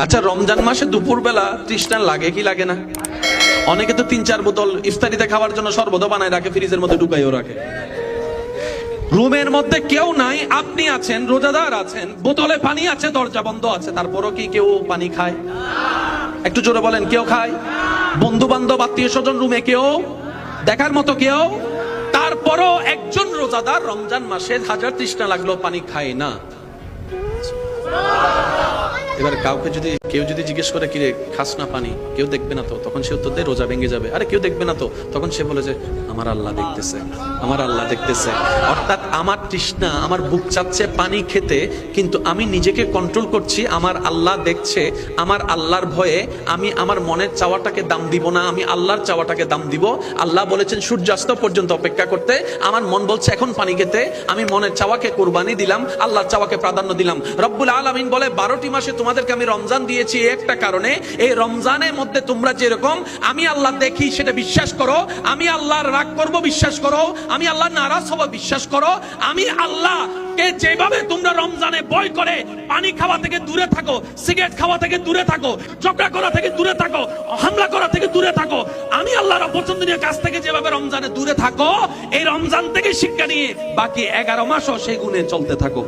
আচ্ছা, রমজান মাসে দুপুরবেলা তৃষ্ণা লাগে কি লাগে না? অনেকে তো 3-4 বোতল ইফতারিতে খাওয়ার জন্য শরবত বানায় রাখে, ফ্রিজের মধ্যে ঢুকাইও রাখে। রুমের মধ্যে কেউ নাই, আপনি আছেন, রোজাদার আছেন, বোতলে পানি আছে, দরজা বন্ধ আছে, তারপরও কি কেউ পানি খায়? একটু জোরে বলেন, কেউ খায়? বন্ধু বান্ধব আত্মীয় স্বজন রুমে কেউ দেখার মতো কেউ? তারপরও একজন রোজাদার রমজান মাসে হাজার তৃষ্ণা লাগলো পানি খায় না। এবার কেউ যদি জিজ্ঞেস করে, কিরে খাস না পানি, কেউ দেখবে না তো? তখন সে উত্তর দেয়, রোজা ভেঙে যাবে। আরে কেউ দেখবে না তো? তখন সে বলে যে আমার আল্লাহ দেখতেছে, আমার আল্লাহ দেখতেছে। অর্থাৎ আমার তৃষ্ণা, আমার বুক চাচ্ছে পানি খেতে, কিন্তু আমি নিজেকে কন্ট্রোল করছি, আমার আল্লাহ দেখছে। আমার আল্লাহর ভয়ে আমি আমার মনের চাওয়াটাকে দাম দিব না, আমি আল্লাহর চাওয়াটাকে দাম দিব। আল্লাহ বলেছেন সূর্যাস্ত পর্যন্ত অপেক্ষা করতে। আমার মন বলছে এখন পানি খেতে, আমি মনের চাওয়াকে কুরবানি দিলাম, আল্লাহর চাওয়াকে প্রাধান্য দিলাম। রব্বুল আলামিন বলে 12টি মাসে তোমাদেরকে আমি রমজান দিয়েছি একটা কারণে, এই রমজানের মধ্যে তোমরা যেরকম আমি আল্লাহ দেখি সেটা বিশ্বাস করো, আমি আল্লাহর রাগ করব বিশ্বাস করো, আমি আল্লাহ নারাজ হব বিশ্বাস করো, আমি আল্লাহকে যেভাবে তোমরা রমজানে ভয় করে পানি খাওয়া থেকে দূরে থাকো, সিগারেট খাওয়া থেকে দূরে থাকো, ঝগড়া করা থেকে দূরে থাকো, হামলা করা থেকে দূরে থাকো, আমি আল্লাহর অপছন্দনীয় কাজ থেকে যেভাবে রমজানে দূরে থাকো, এই রমজান থেকে শিক্ষা নিয়ে বাকি 11 মাসও সেই গুণে চলতে থাকো।